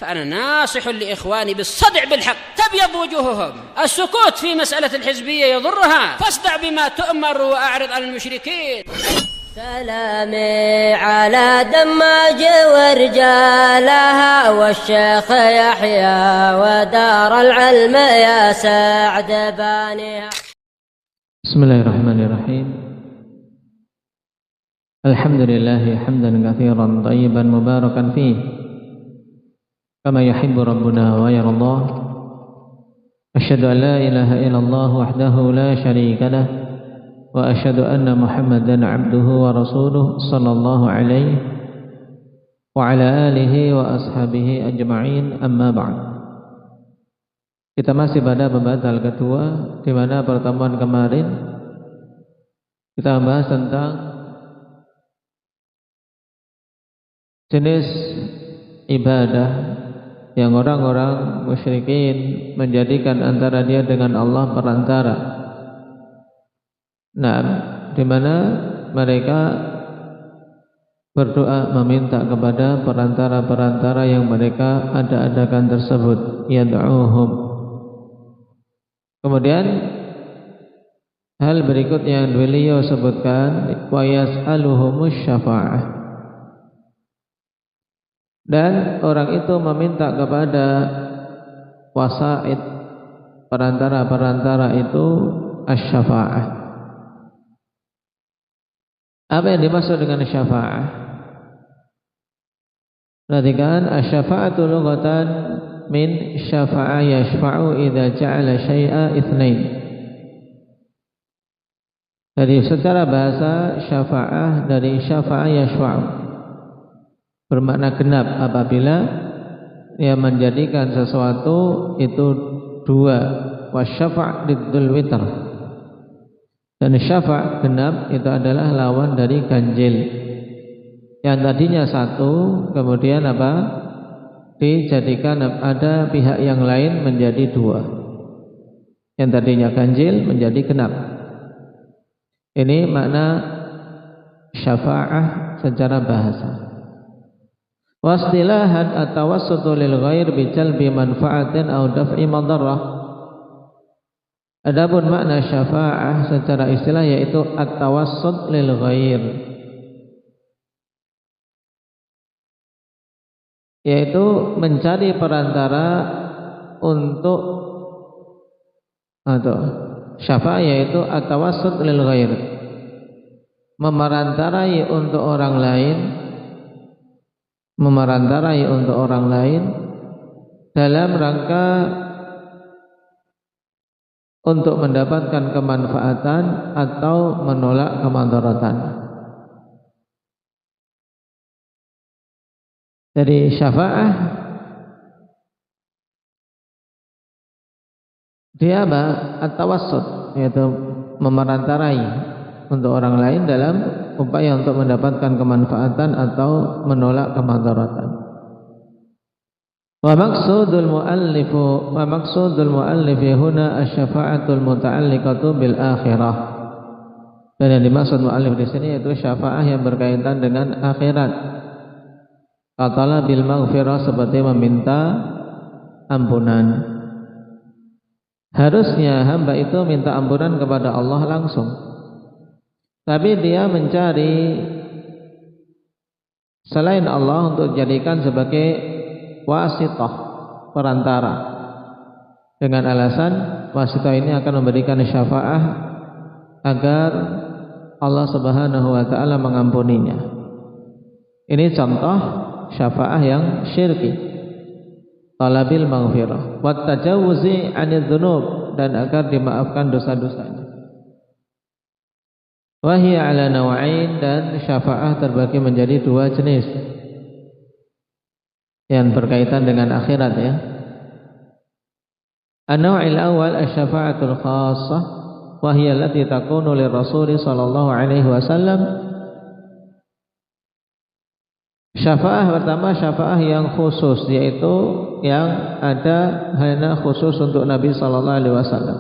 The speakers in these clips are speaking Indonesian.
فأنا ناصح لإخواني بالصدع بالحق تبيض وجوههم. السكوت في مسألة الحزبية يضرها، فاصدع بما تؤمر وأعرض عن المشركين. سلامي على دماج ورجالها والشيخ يحيى ودار العلم يا سعد بانيها. بسم الله الرحمن الرحيم. الحمد لله حمدا كثيرا طيبا مباركا فيه كما يحب ربنا ويرضاه. أشهد أن لا إله إلا الله وحده لا شريك له وأشهد أن محمدا عبده ورسوله صلى الله عليه وعلى آله وأصحابه أجمعين. أما بعد. Kita masih pada pembahasan kedua, di mana pertemuan kemarin kita membahas tentang jenis ibadah yang orang-orang musyrikin menjadikan antara dia dengan Allah perantara. Nah, di mana mereka berdoa meminta kepada perantara-perantara yang mereka ada-adakan tersebut, yad'uhum. Kemudian hal berikutnya yang beliau sebutkan, wa yas'aluhumus syafa'ah. Dan orang itu meminta kepada wasaid, perantara-perantara itu asy-syafa'ah. Apa yang dimaksud dengan syafa'ah? Perhatikan, asy-syafa'atu lughatan min syafa'a yashfa'u idza ja'ala syai'a itsnain. Jadi secara bahasa syafa'ah dari syafa'a yashfa'u bermakna genap apabila ia menjadikan sesuatu itu dua. Wasyafa' diddul witr. Dan syafa' genap itu adalah lawan dari ganjil. Yang tadinya satu kemudian apa? Dijadikan ada pihak yang lain menjadi dua. Yang tadinya ganjil menjadi genap. Ini makna syafa'ah secara bahasa. Wastilahan at-tawassutu lil ghair bi jalbi manfa'atin aw daf'i madarrah. Adapun makna syafa'ah secara istilah yaitu at-tawassut lil ghair, yaitu mencari perantara untuk atau syafa'ah yaitu at-tawassut lil ghair, memerantarai untuk orang lain, memerantarai untuk orang lain dalam rangka untuk mendapatkan kemanfaatan atau menolak kemudaratan. Jadi syafa'ah dia apa? At-tawassut, yaitu memerantarai untuk orang lain dalam upaya untuk mendapatkan kemanfaatan atau menolak kemudaratan. Wa maqsudul muallifi huna asy-syafa'atul muta'alliqatu bil akhirah. Dan yang dimaksud muallif di sini yaitu syafa'ah yang berkaitan dengan akhirat. Qatala bil maghfirah, seperti meminta ampunan. Harusnya hamba itu minta ampunan kepada Allah langsung. Tapi dia mencari selain Allah untuk dijadikan sebagai wasitah, perantara, dengan alasan wasitah ini akan memberikan syafa'ah agar Allah Subhanahu wa ta'ala mengampuninya. Ini contoh syafa'ah yang syirki, talabil maghfirah wat tajawuzi 'anil dzunub, dan agar dimaafkan dosa-dosanya. Wa hiya 'ala naw'ain, dan syafa'ah terbagi menjadi dua jenis yang berkaitan dengan akhirat ya. An-naw'il awal asy-syafa'atul khassah wa hiya allati takunu lirrasul sallallahu alaihi wasallam. Syafa'ah pertama syafa'ah yang khusus, yaitu yang ada hanya khusus untuk Nabi sallallahu alaihi wasallam.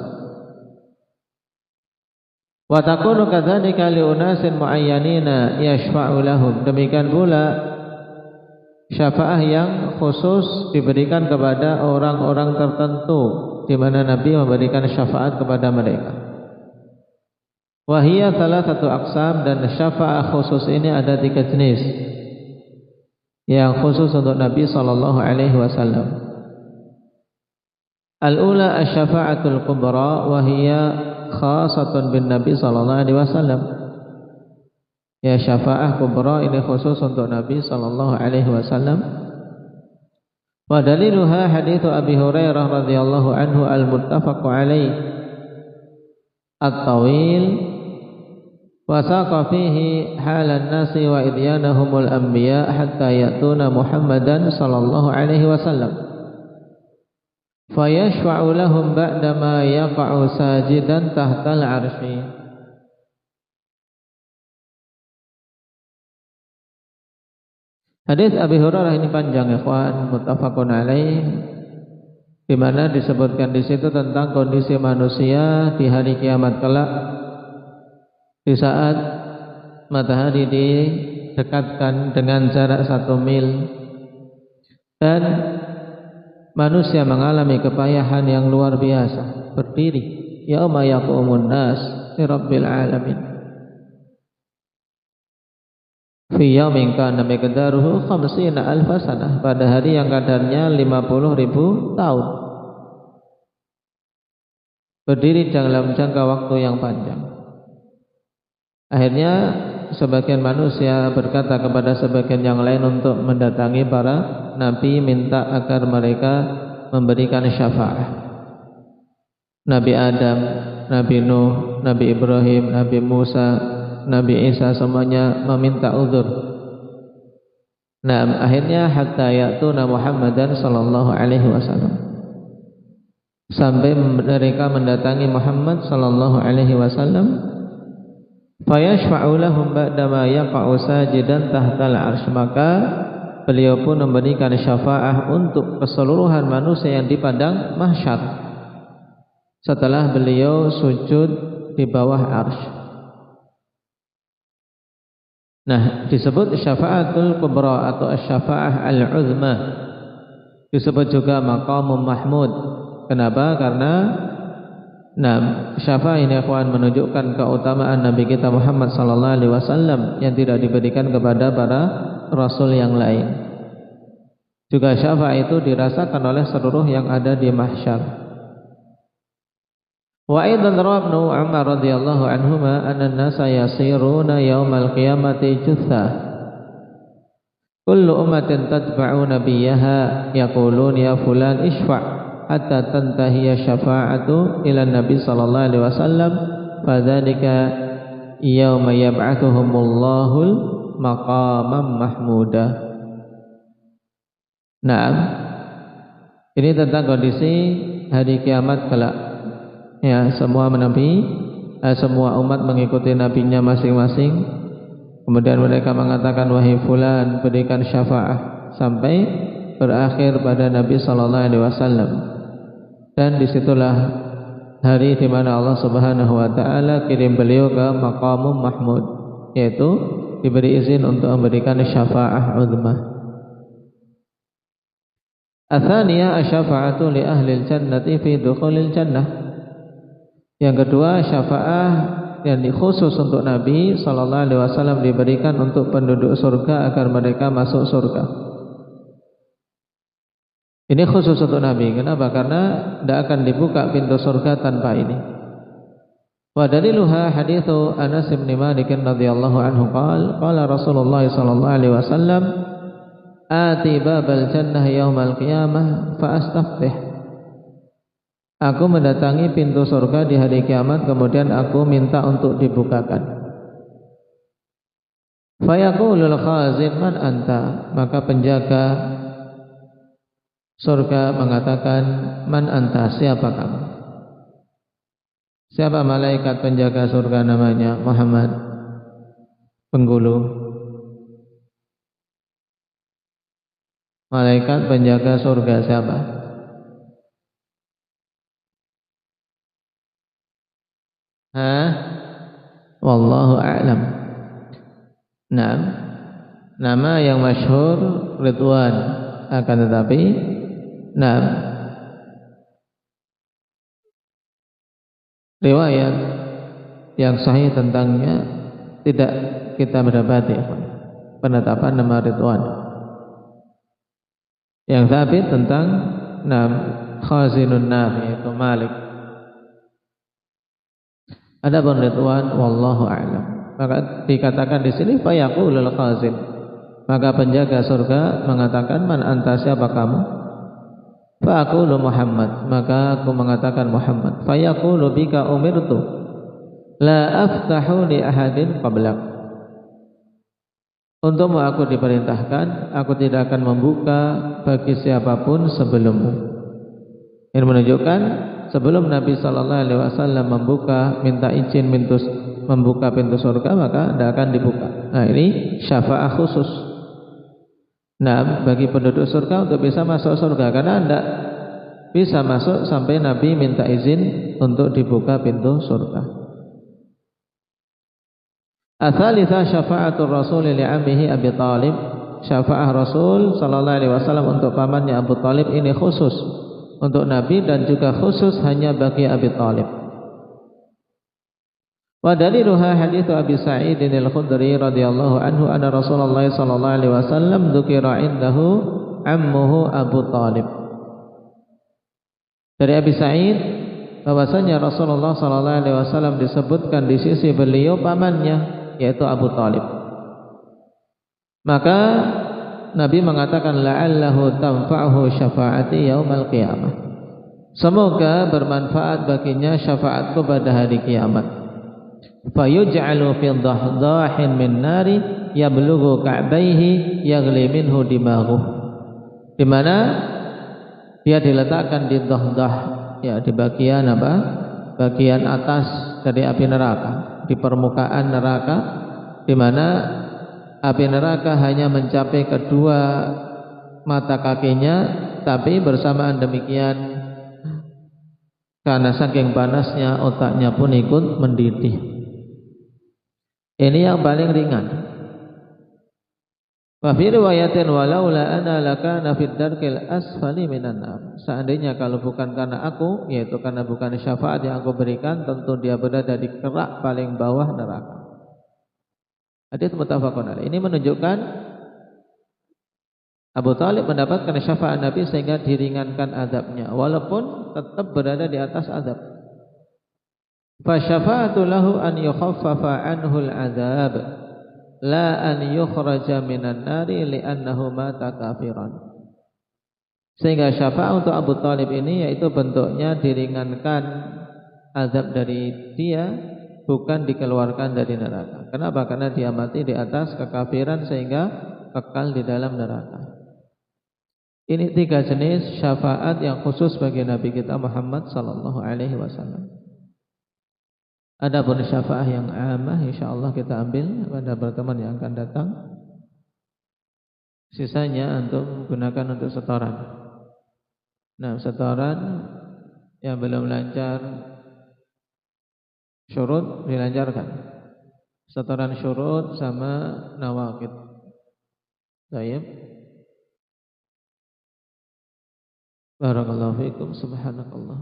Wa takunu kadzalika li unasin muayyanina yashfa'u lahum. Demikian pula syafaah yang khusus diberikan kepada orang-orang tertentu, di mana Nabi memberikan syafaat kepada mereka. Wahiyya thalathatu aqsam, dan syafaah khusus ini ada 3 jenis yang khusus untuk Nabi sallallahu alaihi wasallam. Al-ula asy-syafa'atul kubra wa hiya khassatun bin Nabi sallallahu alaihi wasallam. Ya, syafaah kubra ini khusus untuk Nabi sallallahu alaihi wasallam. Wa daliluha hadits Abi Hurairah radhiyallahu anhu al-muttafaq alaih at-tawil wa saqa fihi halan nasi wa idyanahumul anbiya hatta ya'tuna Muhammadan sallallahu alaihi wasallam fayashfa'u lahum ba'da ma yaqa'u sajidan tahtal 'arsy. Hadis Abi Hurairah ini panjang, ikhwan, muttafaqun alaih, di mana disebutkan di situ tentang kondisi manusia di hari kiamat kelak, di saat matahari didekatkan dengan jarak 1 mil dan manusia mengalami kepayahan yang luar biasa, berdiri yauma yaqumun nas li rabbil alamin fi yaumin kana miqdaruhu 50 alf sanah, pada hari yang kadarnya 50.000 tahun, berdiri dalam jangka waktu yang panjang. Akhirnya sebagian manusia berkata kepada sebagian yang lain untuk mendatangi para nabi, minta agar mereka memberikan syafaat. Nabi Adam, Nabi Nuh, Nabi Ibrahim, Nabi Musa, Nabi Isa semuanya meminta uzur. Nah, akhirnya hatta ya'tuna Muhammadan sallallahu alaihi wasallam, sampai mereka mendatangi Muhammad sallallahu alaihi wasallam. Fayashfa'u lahum ba'da ma yaqa'u sajidan tahtal 'arsy, maka beliau pun memberikan syafaah untuk keseluruhan manusia yang di padang mahsyar setelah beliau sujud di bawah 'arsy. Nah, disebut syafaatul kubra atau asy-syafaah al-'uzma, disebut juga maqamum mahmud. Kenapa? Karena syafaah ini akan menunjukkan keutamaan Nabi kita Muhammad sallallahu alaihi wasallam yang tidak diberikan kepada para rasul yang lain. Juga syafaah itu dirasakan oleh seluruh yang ada di mahsyar. Wa aidan rawa Ibnu Umar radhiyallahu anhuma anna an-nasa yasiruna yaumal qiyamati jutha kullu ummatin tatba'u nabiyyaha yaqulun ya fulan ishfa' hatta tantahiya syafa'atu ila Nabi sallallahu alaihi wasallam fadzalika yauma yab'atsuhumullahul maqamam mahmuda. Naam, ini tentang kondisi hari kiamat kelak. Ya, semua semua umat mengikuti nabinya masing-masing. Kemudian mereka mengatakan wahai fulan berikan syafaat, sampai berakhir pada Nabi sallallahu alaihi wasallam. Dan disitulah hari di mana Allah Subhanahu wa taala kirim beliau ke maqamum mahmud, yaitu diberi izin untuk memberikan syafaah uzma. Atsaniyah asy-syafa'atu li ahli al-jannati fi dukhulil jannah. Yang kedua, syafaah yang khusus untuk Nabi sallallahu alaihi wasallam diberikan untuk penduduk surga agar mereka masuk surga. Ini khusus untuk Nabi. Kenapa? Karena tidak akan dibuka pintu surga tanpa ini. Wa daliluha haditsu Anas bin Malik radhiyallahu anhu qala Rasulullah sallallahu alaihi wasallam ati babal jannah yaumal qiyamah fa astaftih. Aku mendatangi pintu surga di hari kiamat, kemudian aku minta untuk dibukakan. Fa yaqulul khazin man anta, maka penjaga surga mengatakan, man anta, siapa kamu? Siapa malaikat penjaga surga? Namanya Muhammad. Penghulu. Malaikat penjaga surga siapa? Wallahu a'lam. Nah, nama yang masyhur Ridwan, akan tetapi riwayat yang sahih tentangnya tidak kita mendapati penetapan nama Ridwan. Yang sabit tentang khazinun nar, yaitu Malik. Adapun Ridwan wallahu a'lam. Maka dikatakan di sini fayaqulul khazin, maka penjaga surga mengatakan, man anta, siapa kamu? Fa aqulu Muhammad, maka aku mengatakan Muhammad. Fayaqulu bika umirtu la aftahu li ahadin qablak, untukmu aku diperintahkan, aku tidak akan membuka bagi siapapun sebelummu. Ini menunjukkan sebelum Nabi SAW minta izin membuka pintu surga, maka tidak akan dibuka. Nah, ini syafaat khusus. Nah, bagi penduduk surga untuk bisa masuk surga, karena tidak bisa masuk sampai Nabi minta izin untuk dibuka pintu surga. Ats-tsalitsah syafa'atul Rasul li 'ammihi Abi Thalib. Syafaat Rasul sallallahu alaihi wasallam untuk pamannya Abu Thalib ini khusus untuk Nabi dan juga khusus hanya bagi Abi Thalib. Wa daliluha hadits Abi Sa'id al-Khudri radhiyallahu anhu anna Rasulullah sallallahu alaihi wasallam dzukira indahu ammuhu Abu Thalib. Dari Abi Sa'id bahwasanya Rasulullah sallallahu alaihi wasallam disebutkan di sisi beliau pamannya, yaitu Abu Thalib. Maka Nabi mengatakan la'allahu tanfa'uhu syafaati yaumal qiyamah, semoga bermanfaat baginya syafaatku pada hari kiamat. Fayuj'alu fi dhahdahin min nari yablughu ka'baihi yaghli minhu dimaghu, di mana dia diletakkan di dhahdah, ya di bagian bagian atas dari api neraka, di permukaan neraka, di mana api neraka hanya mencapai kedua mata kakinya, tapi bersamaan demikian karena saking panasnya otaknya pun ikut mendidih. Ini yang paling ringan. Wa fi riwayatin walaula ana lakana fid darkil asfali minan nar. Seandainya kalau bukan karena aku, yaitu karena bukan syafaat yang aku berikan, tentu dia berada di kerak paling bawah neraka. Hadits muttafaqun alaih. Ini menunjukkan Abu Thalib mendapatkan syafaat Nabi sehingga diringankan azabnya, walaupun tetap berada di atas azab. Fa syafa'atu lahu an yukhaffafa anhu al-azab, la an yukhraja minan nari li'annahu mata kafiran. Sehingga syafaat untuk Abu Thalib ini yaitu bentuknya diringankan azab dari dia, bukan dikeluarkan dari neraka. Kenapa? Karena dia mati di atas kekafiran sehingga kekal di dalam neraka. Ini 3 jenis syafaat yang khusus bagi Nabi kita Muhammad sallallahu alaihi wasallam. Adapun syafaat yang amah insyaallah kita ambil pada pertemuan yang akan datang. Sisanya untuk gunakan untuk setoran. Nah, setoran yang belum lancar syurut dilancarkan. Setoran syurut sama nawaqid. Baik. Barakallahu fiikum, subhanakallah.